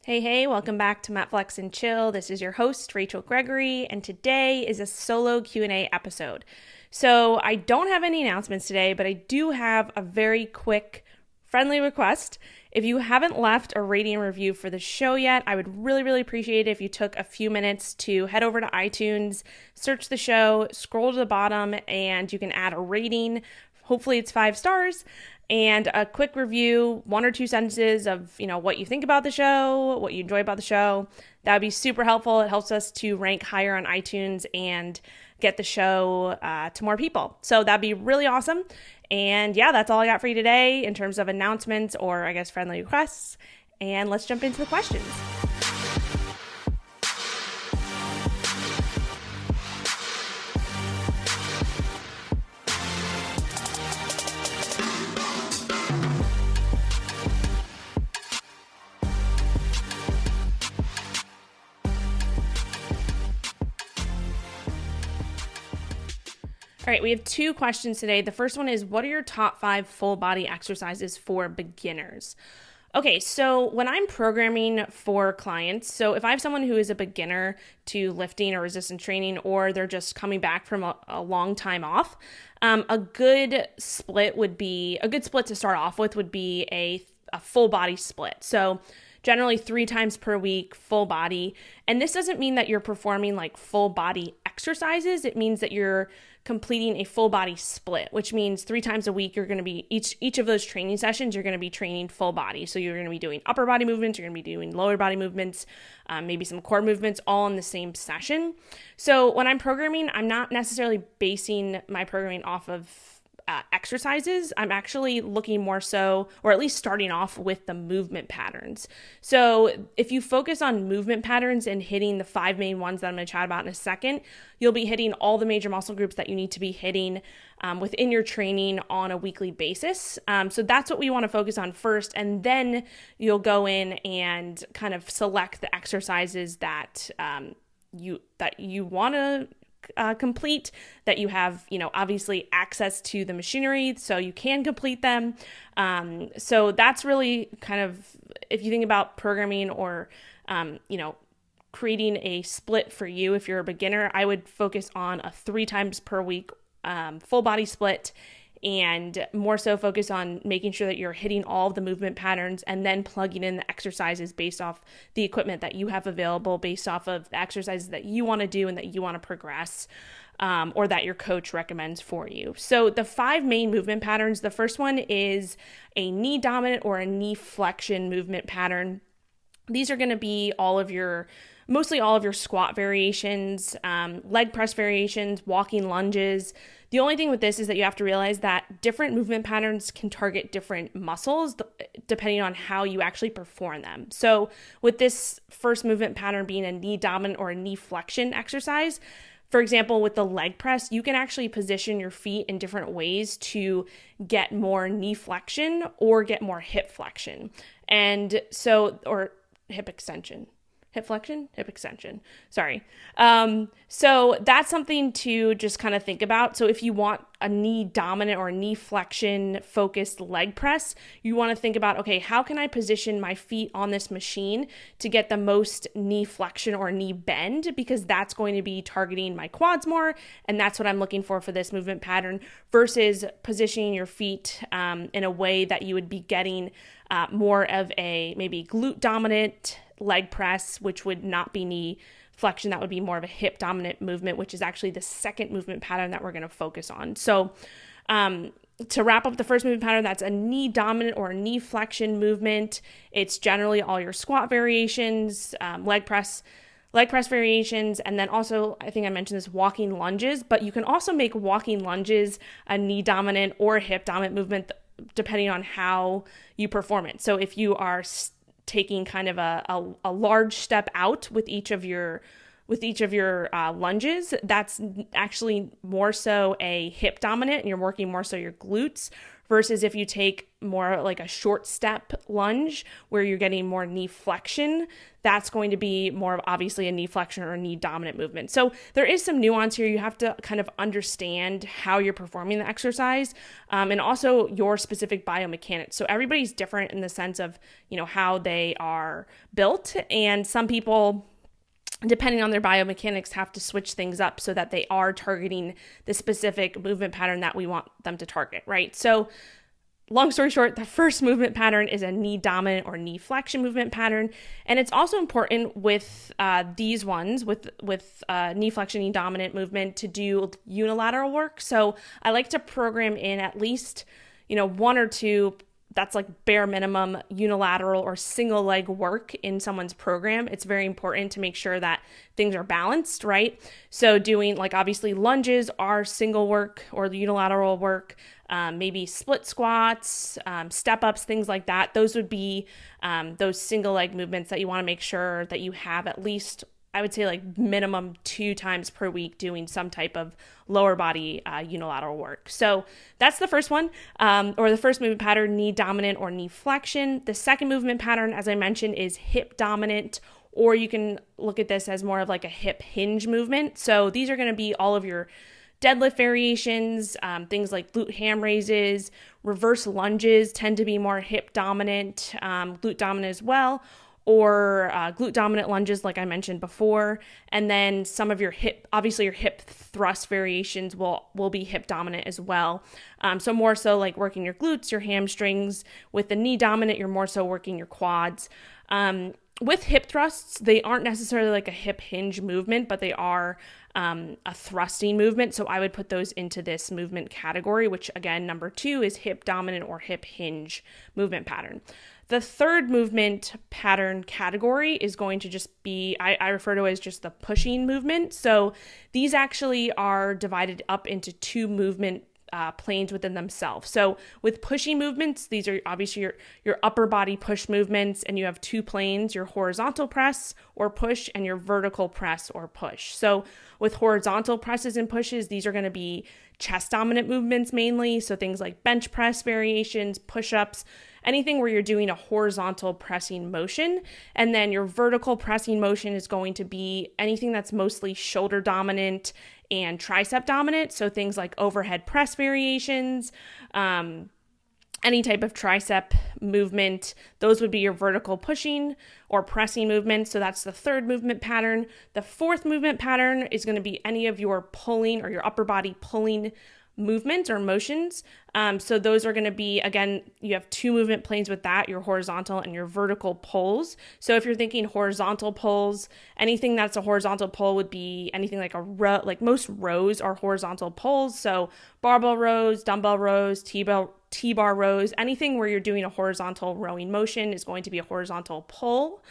Hey, welcome back to MetFlex and Chill. This is your host, Rachel Gregory, and today is a solo Q&A episode. So I don't have any announcements today, but I do have a very quick, friendly request. If you haven't left a rating and review for the show yet, I would really appreciate it if you took a few minutes to head over to iTunes, search the show, scroll to the bottom, and you can add a rating. Hopefully it's 5 stars. And a quick review, 1 or 2 sentences of, what you think about the show, what you enjoy about the show. That would be super helpful. It helps us to rank higher on iTunes and get the show to more people. So that'd be really awesome. And yeah, that's all I got for you today in terms of announcements or I guess friendly requests. And let's jump into the questions. All right, we have 2 questions today. The first one is, what are your top 5 full body exercises for beginners? Okay, so when I'm programming for clients, so if I have someone who is a beginner to lifting or resistance training, or they're just coming back from a long time off, a good split to start off with would be a full body split. So generally 3 times per week, full body. And this doesn't mean that you're performing like full body exercises. It means that you're completing a full body split, which means 3 times a week, you're going to be each of those training sessions, you're going to be training full body. So you're going to be doing upper body movements, you're going to be doing lower body movements, maybe some core movements all in the same session. So when I'm programming, I'm not necessarily basing my programming off of exercises. I'm actually looking more so, or at least starting off with the movement patterns. So if you focus on movement patterns and hitting the 5 main ones that I'm going to chat about in a second, you'll be hitting all the major muscle groups that you need to be hitting within your training on a weekly basis. So that's what we want to focus on first. And then you'll go in and kind of select the exercises that you want to complete, that you have, obviously access to the machinery so you can complete them. So that's really kind of, if you think about programming or, creating a split for you, if you're a beginner, I would focus on a 3 times per week full body split, and more so focus on making sure that you're hitting all of the movement patterns and then plugging in the exercises based off the equipment that you have available, based off of the exercises that you want to do and that you want to progress, or that your coach recommends for you. So the 5 main movement patterns, the first one is a knee dominant or a knee flexion movement pattern. These are going to be mostly all of your squat variations, leg press variations, walking lunges. The only thing with this is that you have to realize that different movement patterns can target different muscles depending on how you actually perform them. So with this first movement pattern being a knee dominant or a knee flexion exercise, for example, with the leg press, you can actually position your feet in different ways to get more knee flexion or get more hip flexion. Or hip extension. Hip flexion? Hip extension. Sorry. So that's something to just kind of think about. So if you want a knee dominant or a knee flexion focused leg press, you want to think about, okay, how can I position my feet on this machine to get the most knee flexion or knee bend? Because that's going to be targeting my quads more. And that's what I'm looking for this movement pattern, versus positioning your feet in a way that you would be getting more of a maybe glute dominant leg press, which would not be knee flexion. That would be more of a hip dominant movement, which is actually the second movement pattern that we're going to focus on. So to wrap up the first movement pattern, that's a knee dominant or knee flexion movement. It's generally all your squat variations, leg press variations, and then also, I think I mentioned this, walking lunges, but you can also make walking lunges a knee dominant or hip dominant movement depending on how you perform it. So if you are taking kind of a large step out with each of your lunges, that's actually more so a hip dominant, and you're working more so your glutes, versus if you take more like a short step lunge where you're getting more knee flexion, that's going to be more of obviously a knee flexion or a knee dominant movement. So there is some nuance here. You have to kind of understand how you're performing the exercise, and also your specific biomechanics. So everybody's different in the sense of, how they are built, and some people, depending on their biomechanics, have to switch things up so that they are targeting the specific movement pattern that we want them to target, right? So long story short, the first movement pattern is a knee dominant or knee flexion movement pattern. And it's also important with these ones, with knee flexion, knee dominant movement, to do unilateral work. So I like to program in at least, one or two, that's like bare minimum unilateral or single leg work in someone's program. It's very important to make sure that things are balanced, right? So doing like obviously lunges are single work or the unilateral work, maybe split squats, step ups, things like that. Those would be those single leg movements that you want to make sure that you have at least, I would say like minimum 2 times per week doing some type of lower body unilateral work. So that's the first one, or the first movement pattern, knee dominant or knee flexion. The second movement pattern, as I mentioned, is hip dominant, or you can look at this as more of like a hip hinge movement. So these are going to be all of your deadlift variations, things like glute ham raises, reverse lunges tend to be more hip dominant, glute dominant as well, or glute dominant lunges like I mentioned before. And then some of your hip, obviously your hip thrust variations will be hip dominant as well. So more so like working your glutes, your hamstrings. With the knee dominant, you're more so working your quads. With hip thrusts, they aren't necessarily like a hip hinge movement, but they are a thrusting movement. So I would put those into this movement category, which again, number 2 is hip dominant or hip hinge movement pattern. The third movement pattern category is going to just be, I refer to it as just the pushing movement. So these actually are divided up into 2 movement planes within themselves. So with pushing movements, these are obviously your upper body push movements, and you have 2 planes, your horizontal press or push and your vertical press or push. So with horizontal presses and pushes, these are going to be chest dominant movements mainly. So things like bench press variations, push-ups, anything where you're doing a horizontal pressing motion. And then your vertical pressing motion is going to be anything that's mostly shoulder dominant and tricep dominant. So things like overhead press variations, any type of tricep movement, those would be your vertical pushing or pressing movements. So that's the third movement pattern. The fourth movement pattern is going to be any of your pulling or your upper body pulling movements or motions. So those are going to be, again, you have 2 movement planes with that, your horizontal and your vertical pulls. So if you're thinking horizontal pulls, anything that's a horizontal pull would be anything like a row, like most rows are horizontal pulls. So barbell rows, dumbbell rows, T-bar rows, anything where you're doing a horizontal rowing motion is going to be a horizontal pull.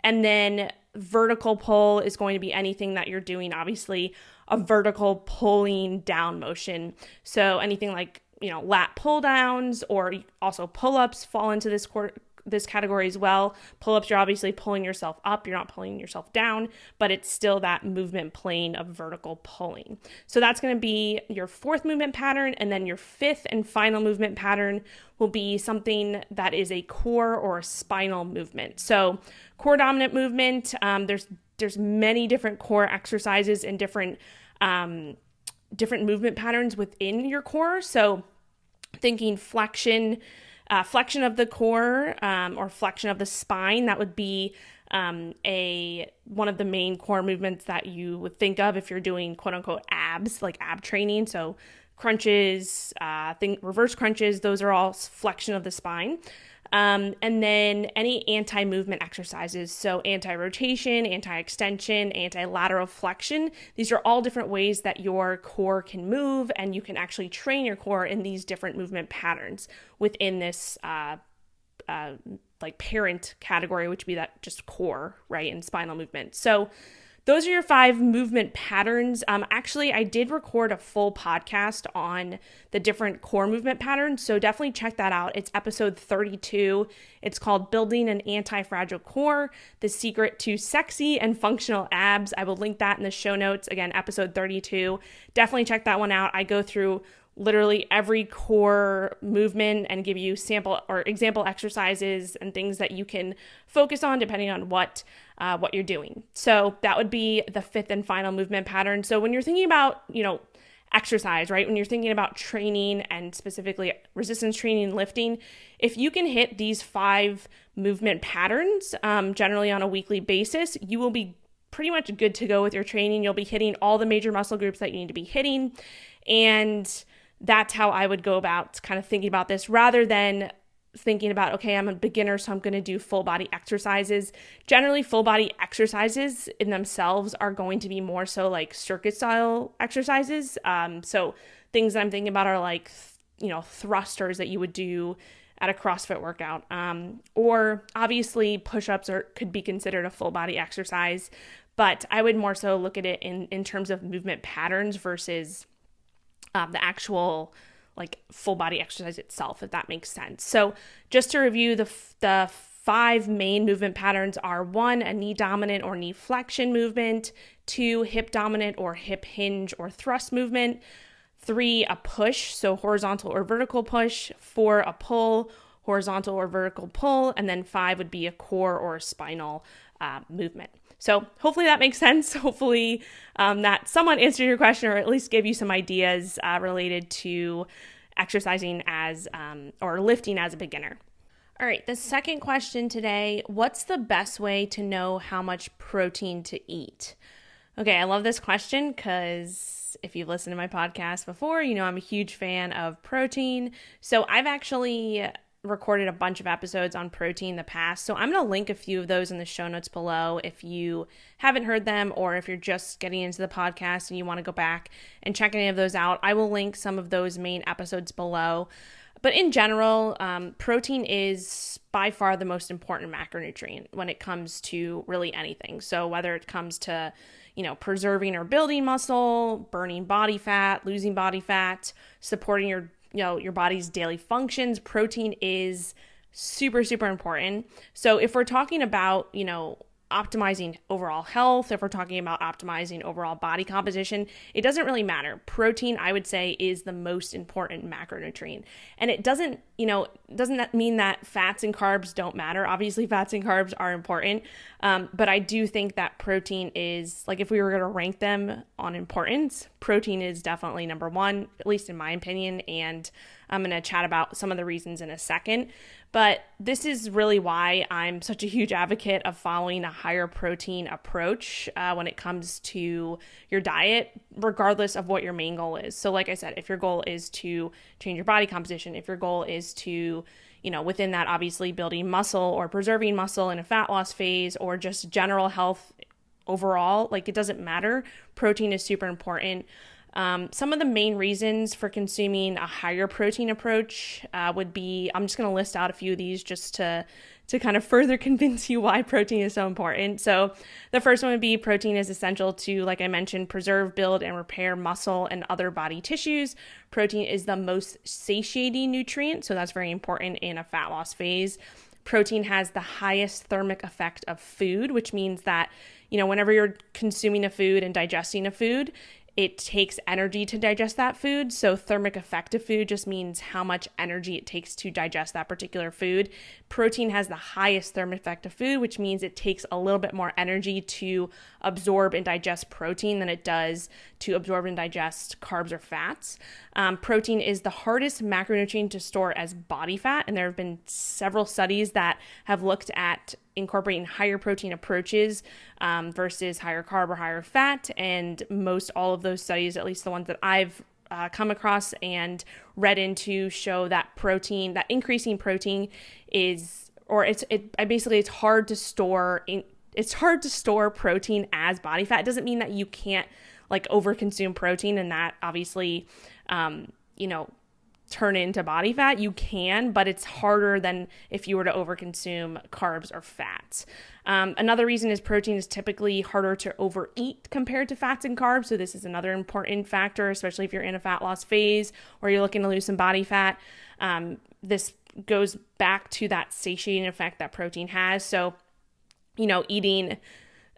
And then vertical pull is going to be anything that you're doing, obviously, a vertical pulling down motion. So anything like, lat pull downs, or also pull-ups fall into this category as well. Pull-ups, you're obviously pulling yourself up, you're not pulling yourself down, but it's still that movement plane of vertical pulling. So that's going to be your fourth movement pattern. And then your fifth and final movement pattern will be something that is a core or a spinal movement. So core dominant movement, there's many different core exercises and different movement patterns within your core. So thinking flexion of the core, or flexion of the spine, that would be one of the main core movements that you would think of if you're doing quote unquote abs, like ab training. So crunches, reverse crunches, those are all flexion of the spine. And then any anti-movement exercises. So anti-rotation, anti-extension, anti-lateral flexion. These are all different ways that your core can move, and you can actually train your core in these different movement patterns within this like parent category, which would be that just core, right, and spinal movement. So those are your 5 movement patterns. Actually, I did record a full podcast on the different core movement patterns, so definitely check that out. It's episode 32. It's called Building an Anti-Fragile Core, The Secret to Sexy and Functional Abs. I will link that in the show notes. Again, episode 32. Definitely check that one out. I go through literally every core movement and give you sample or example exercises and things that you can focus on depending on what you're doing. So that would be the fifth and final movement pattern. So when you're thinking about, exercise, right? When you're thinking about training and specifically resistance training, lifting, if you can hit these 5 movement patterns, generally on a weekly basis, you will be pretty much good to go with your training. You'll be hitting all the major muscle groups that you need to be hitting. And that's how I would go about kind of thinking about this rather than thinking about, okay, I'm a beginner, so I'm going to do full body exercises. Generally, full body exercises in themselves are going to be more so like circuit style exercises. So things that I'm thinking about are like, thrusters that you would do at a CrossFit workout. Or obviously push-ups could be considered a full body exercise, but I would more so look at it in terms of movement patterns versus the actual like full body exercise itself, if that makes sense. So just to review, the 5 main movement patterns are 1, a knee dominant or knee flexion movement, 2, hip dominant or hip hinge or thrust movement, 3, a push, so horizontal or vertical push, 4, a pull, horizontal or vertical pull, and then 5 would be a core or a spinal movement. So hopefully that makes sense. Hopefully that somewhat answered your question or at least gave you some ideas related to exercising as or lifting as a beginner. All right, the second question today, what's the best way to know how much protein to eat? Okay, I love this question because if you've listened to my podcast before, I'm a huge fan of protein. So I've actually recorded a bunch of episodes on protein in the past. So I'm going to link a few of those in the show notes below if you haven't heard them or if you're just getting into the podcast and you want to go back and check any of those out. I will link some of those main episodes below. But in general, protein is by far the most important macronutrient when it comes to really anything. So whether it comes to, preserving or building muscle, burning body fat, losing body fat, supporting your body's daily functions, protein is super, super important. So if we're talking about, optimizing overall health, if we're talking about optimizing overall body composition, it doesn't really matter. Protein, I would say, is the most important macronutrient. And it doesn't that mean that fats and carbs don't matter? Obviously, fats and carbs are important. But I do think that protein is, like, if we were going to rank them on importance, protein is definitely number 1, at least in my opinion. And I'm going to chat about some of the reasons in a second. But this is really why I'm such a huge advocate of following a higher protein approach when it comes to your diet, regardless of what your main goal is. So like I said, if your goal is to change your body composition, if your goal is to, within that, obviously building muscle or preserving muscle in a fat loss phase or just general health overall, like, it doesn't matter. Protein is super important. Some of the main reasons for consuming a higher protein approach would be, I'm just going to list out a few of these just to kind of further convince you why protein is so important. So the first one would be protein is essential to, like I mentioned, preserve, build, and repair muscle and other body tissues. Protein is the most satiating nutrient, so that's very important in a fat loss phase. Protein has the highest thermic effect of food, which means that, whenever you're consuming a food and digesting a food, it takes energy to digest that food. So thermic effect of food just means how much energy it takes to digest that particular food. Protein has the highest thermic effect of food, which means it takes a little bit more energy to absorb and digest protein than it does to absorb and digest carbs or fats. Protein is the hardest macronutrient to store as body fat, and there have been several studies that have looked at incorporating higher protein approaches versus higher carb or higher fat, and most all of those studies, at least the ones that I've come across and read into, show that protein, that increasing protein is, or it's hard to store. It's hard to store protein as body fat. It doesn't mean that you can't overconsume protein and that obviously, turn into body fat. You can, but it's harder than if you were to overconsume carbs or fats. Another reason is protein is typically harder to overeat compared to fats and carbs. So this is another important factor, especially if you're in a fat loss phase or you're looking to lose some body fat. This goes back to that satiating effect that protein has. So, eating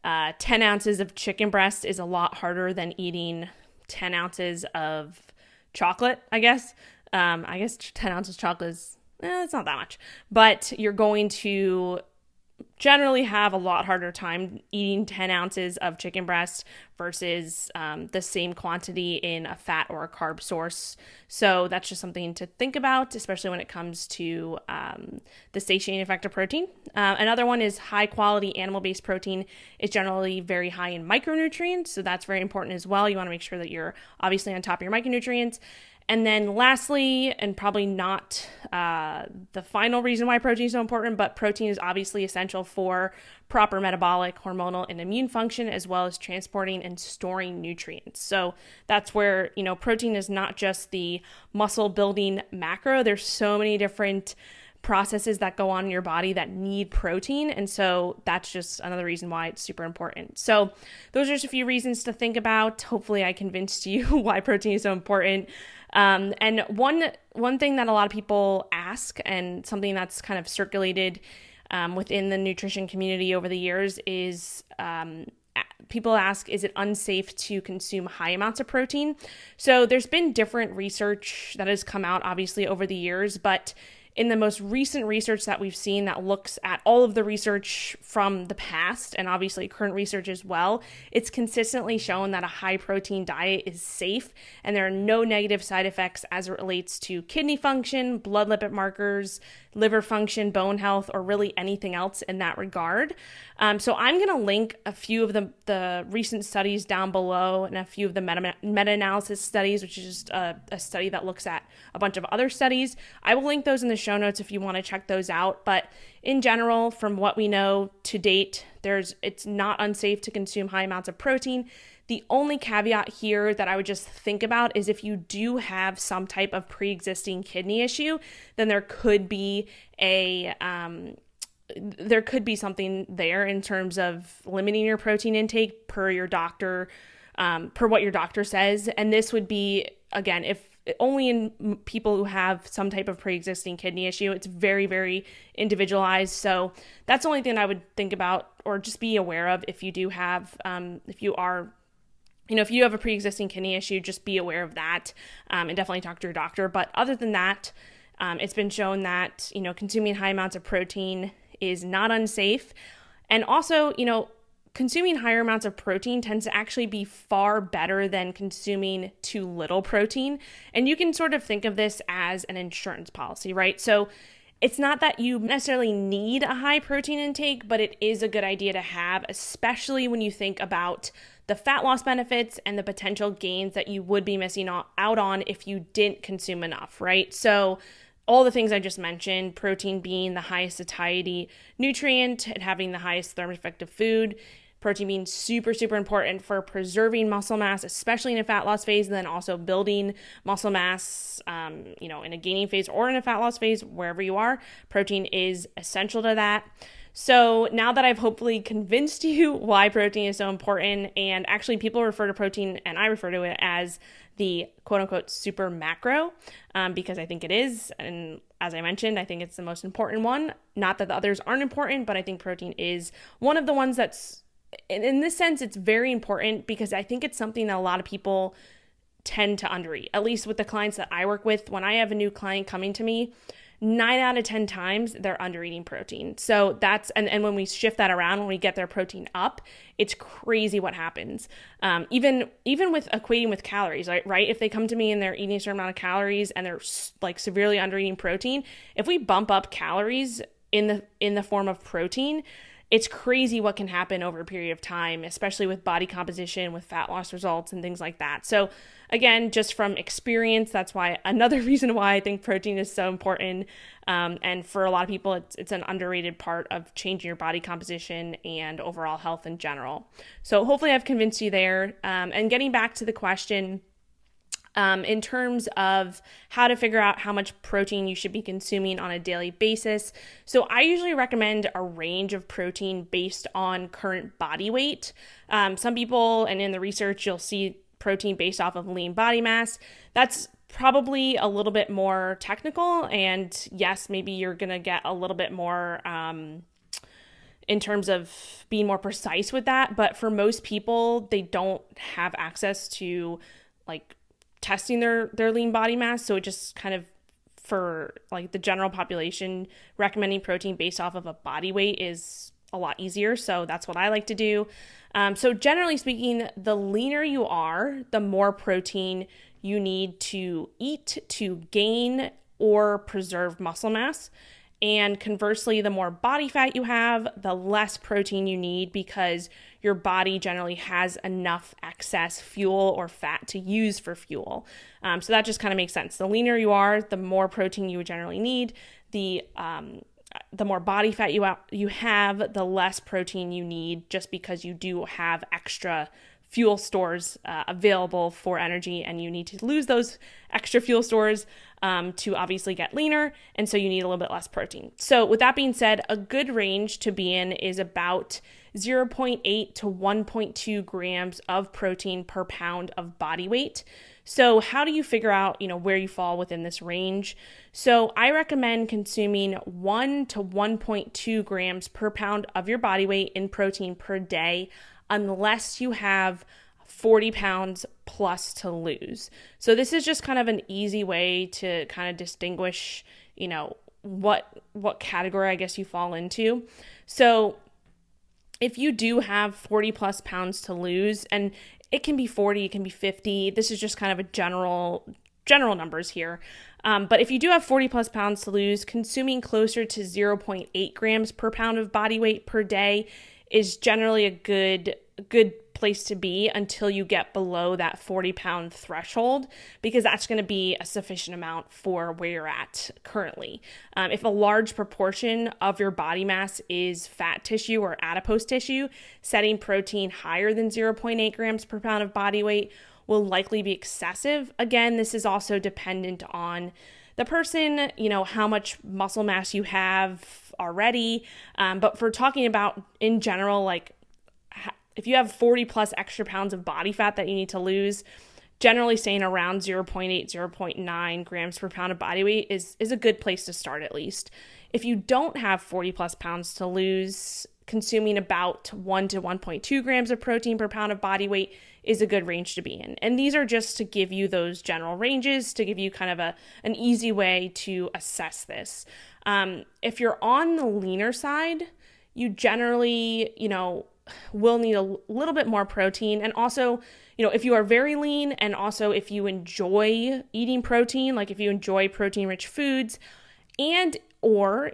10 ounces of chicken breast is a lot harder than eating 10 ounces of chocolate, I guess. I guess 10 ounces of chocolate is, it's not that much, but you're going to generally have a lot harder time eating 10 ounces of chicken breast versus the same quantity in a fat or a carb source. So that's just something to think about, especially when it comes to the satiating effect of protein. Another one is high quality animal-based protein is generally very high in micronutrients. So that's very important as well. You want to make sure that you're obviously on top of your micronutrients. And then lastly, and probably not the final reason why protein is so important, but protein is obviously essential for proper metabolic, hormonal, and immune function, as well as transporting and storing nutrients. So that's where, protein is not just the muscle building macro. There's so many different processes that go on in your body that need protein. And so that's just another reason why it's super important. So those are just a few reasons to think about. Hopefully I convinced you why protein is so important. And one thing that a lot of people ask, and something that's kind of circulated within the nutrition community over the years, is people ask, is it unsafe to consume high amounts of protein? So there's been different research that has come out obviously over the years, but in the most recent research that we've seen that looks at all of the research from the past and obviously current research as well, it's consistently shown that a high protein diet is safe and there are no negative side effects as it relates to kidney function, blood lipid markers, liver function, bone health, or really anything else in that regard. So I'm going to link a few of the recent studies down below and a few of the meta-analysis studies, which is just a study that looks at a bunch of other studies. I will link those in the show notes if you want to check those out. But in general, from what we know to date, it's not unsafe to consume high amounts of protein. The only caveat here that I would just think about is if you do have some type of pre-existing kidney issue, then there could be something there in terms of limiting your protein intake per your doctor, per what your doctor says. And this would be, again, if only in people who have some type of pre-existing kidney issue. It's very, very individualized. So that's the only thing I would think about or just be aware of if you do have, if you have a pre-existing kidney issue, just be aware of that and definitely talk to your doctor. But other than that, it's been shown that, consuming high amounts of protein is not unsafe. And also, consuming higher amounts of protein tends to actually be far better than consuming too little protein. And you can sort of think of this as an insurance policy, right? So it's not that you necessarily need a high protein intake, but it is a good idea to have, especially when you think about the fat loss benefits and the potential gains that you would be missing out on if you didn't consume enough, right? So all the things I just mentioned, protein being the highest satiety nutrient and having the highest thermoeffective food, protein being super, super important for preserving muscle mass, especially in a fat loss phase, and then also building muscle mass, in a gaining phase or in a fat loss phase, wherever you are. Protein is essential to that. So now that I've hopefully convinced you why protein is so important, and actually people refer to protein, and I refer to it as the quote unquote super macro, because I think it is. And as I mentioned, I think it's the most important one. Not that the others aren't important, but I think protein is one of the ones that's, in this sense, it's very important because I think it's something that a lot of people tend to undereat. At least with the clients that I work with, when I have a new client coming to me, 9 out of 10 times they're undereating protein. So that's, and when we shift that around, when we get their protein up, it's crazy what happens. Even with equating with calories, right? If they come to me and they're eating a certain amount of calories and they're like severely undereating protein, if we bump up calories in the form of protein, it's crazy what can happen over a period of time, especially with body composition, with fat loss results and things like that. So again, just from experience, that's why another reason why I think protein is so important. And for a lot of people, it's an underrated part of changing your body composition and overall health in general. So hopefully I've convinced you there. And getting back to the question, in terms of how to figure out how much protein you should be consuming on a daily basis. So I usually recommend a range of protein based on current body weight. Some people, and in the research, you'll see protein based off of lean body mass. That's probably a little bit more technical. And yes, maybe you're going to get a little bit more in terms of being more precise with that. But for most people, they don't have access to like testing their lean body mass. So it just kind of, for like the general population, recommending protein based off of a body weight is a lot easier. So that's what I like to do. So generally speaking, the leaner you are, the more protein you need to eat to gain or preserve muscle mass. And conversely, the more body fat you have, the less protein you need, because your body generally has enough excess fuel or fat to use for fuel. So that just kind of makes sense. The leaner you are, the more protein you would generally need. The more body fat you have, the less protein you need, just because you do have extra fuel stores available for energy, and you need to lose those extra fuel stores to obviously get leaner, and so you need a little bit less protein. So with that being said, a good range to be in is about 0.8 to 1.2 grams of protein per pound of body weight. So how do you figure out, where you fall within this range? So I recommend consuming 1 to 1.2 grams per pound of your body weight in protein per day, unless you have 40 pounds plus to lose. So this is just kind of an easy way to kind of distinguish, what category I guess you fall into. So if you do have 40 plus pounds to lose, and it can be 40, it can be 50, this is just kind of a general numbers here. But if you do have 40 plus pounds to lose, consuming closer to 0.8 grams per pound of body weight per day is generally a good place to be until you get below that 40-pound threshold, because that's going to be a sufficient amount for where you're at currently. If a large proportion of your body mass is fat tissue or adipose tissue, setting protein higher than 0.8 grams per pound of body weight will likely be excessive. Again, this is also dependent on the person, how much muscle mass you have already. But for talking about in general, like if you have 40 plus extra pounds of body fat that you need to lose, generally staying around 0.8, 0.9 grams per pound of body weight is a good place to start at least. If you don't have 40 plus pounds to lose, consuming about 1 to 1.2 grams of protein per pound of body weight is a good range to be in. And these are just to give you those general ranges, to give you kind of an easy way to assess this. If you're on the leaner side, you generally, will need a little bit more protein. And also, if you are very lean, and also if you enjoy eating protein, like if you enjoy protein-rich foods, and or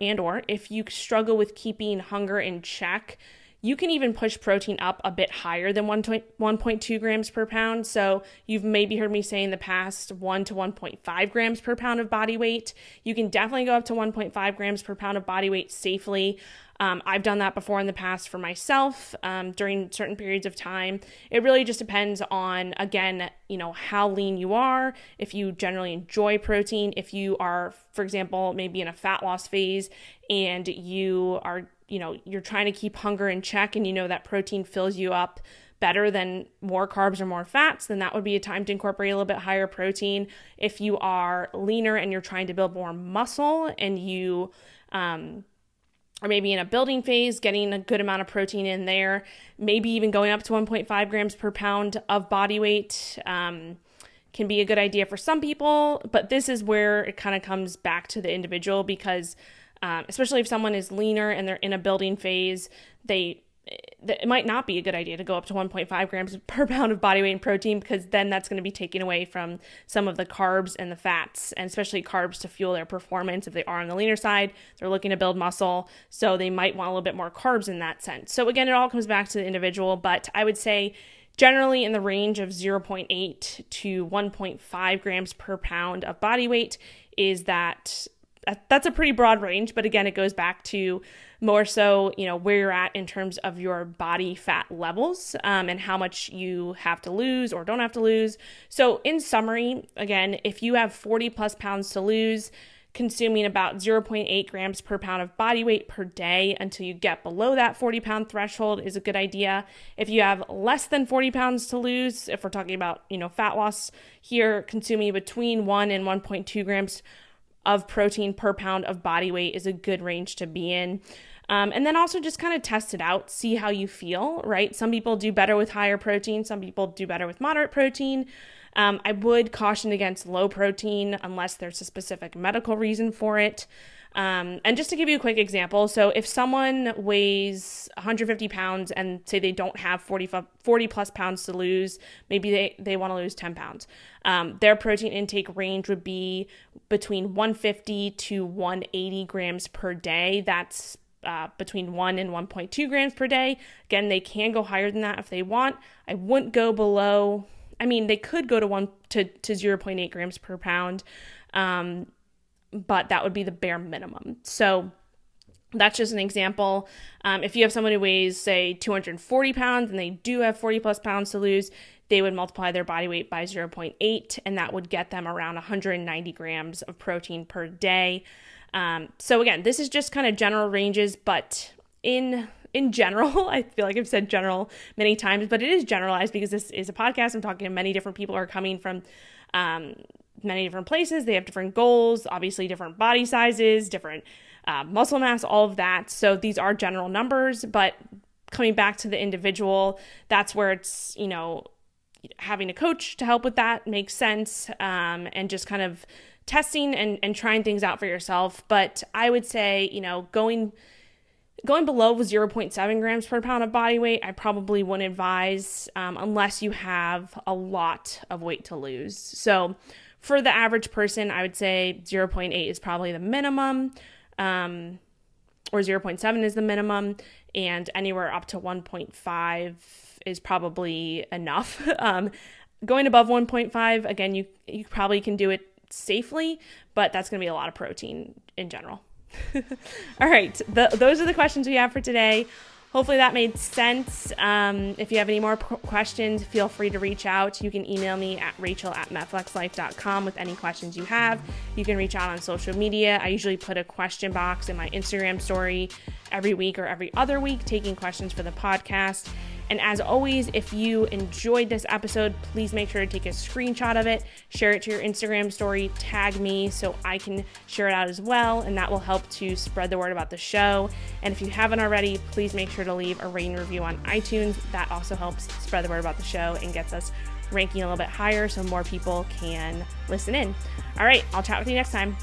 if you struggle with keeping hunger in check, you can even push protein up a bit higher than 1.2 grams per pound. So you've maybe heard me say in the past 1 to 1.5 grams per pound of body weight. You can definitely go up to 1.5 grams per pound of body weight safely. I've done that before in the past for myself during certain periods of time. It really just depends on, again, how lean you are, if you generally enjoy protein, if you are, for example, maybe in a fat loss phase and you are, you're trying to keep hunger in check, and that protein fills you up better than more carbs or more fats, then that would be a time to incorporate a little bit higher protein. If you are leaner and you're trying to build more muscle, and you or maybe in a building phase, getting a good amount of protein in there, maybe even going up to 1.5 grams per pound of body weight can be a good idea for some people. But this is where it kind of comes back to the individual, because especially if someone is leaner and they're in a building phase, it might not be a good idea to go up to 1.5 grams per pound of body weight in protein, because then that's going to be taken away from some of the carbs and the fats, and especially carbs to fuel their performance. If they are on the leaner side, they're looking to build muscle, so they might want a little bit more carbs in that sense. So again, it all comes back to the individual, but I would say generally in the range of 0.8 to 1.5 grams per pound of body weight is that's a pretty broad range. But again, it goes back to more so, where you're at in terms of your body fat levels and how much you have to lose or don't have to lose. So in summary, again, if you have 40 plus pounds to lose, consuming about 0.8 grams per pound of body weight per day until you get below that 40-pound threshold is a good idea. If you have less than 40 pounds to lose, if we're talking about, fat loss here, consuming between 1 and 1.2 grams of protein per pound of body weight is a good range to be in. And then also just kind of test it out, see how you feel, right? Some people do better with higher protein. Some people do better with moderate protein. I would caution against low protein unless there's a specific medical reason for it. And just to give you a quick example, so if someone weighs 150 pounds and say they don't have 40 plus pounds to lose, maybe they want to lose 10 pounds. Their protein intake range would be between 150 to 180 grams per day. That's between 1 and 1.2 grams per day. Again, they can go higher than that if they want. I wouldn't go below, they could go to 0.8 grams per pound. But that would be the bare minimum. So that's just an example. If you have someone who weighs, say, 240 pounds and they do have 40 plus pounds to lose, they would multiply their body weight by 0.8, and that would get them around 190 grams of protein per day. So again, this is just kind of general ranges, but in general, I feel like I've said general many times, but it is generalized because this is a podcast. I'm talking to many different people who are coming from many different places. They have different goals, obviously different body sizes, different muscle mass, all of that. So these are general numbers, but coming back to the individual, that's where it's, having a coach to help with that makes sense, and just kind of testing and trying things out for yourself. But I would say, going below 0.7 grams per pound of body weight, I probably wouldn't advise unless you have a lot of weight to lose. So for the average person, I would say 0.8 is probably the minimum, or 0.7 is the minimum, and anywhere up to 1.5 is probably enough. Going above 1.5, again, you probably can do it safely, but that's going to be a lot of protein in general. All right, those are the questions we have for today. Hopefully that made sense. If you have any more questions, feel free to reach out. You can email me at rachel@metflexlife.com with any questions you have. You can reach out on social media. I usually put a question box in my Instagram story every week or every other week, taking questions for the podcast. And as always, if you enjoyed this episode, please make sure to take a screenshot of it, share it to your Instagram story, tag me so I can share it out as well, and that will help to spread the word about the show. And if you haven't already, please make sure to leave a rating review on iTunes. That also helps spread the word about the show and gets us ranking a little bit higher so more people can listen in. All right, I'll chat with you next time.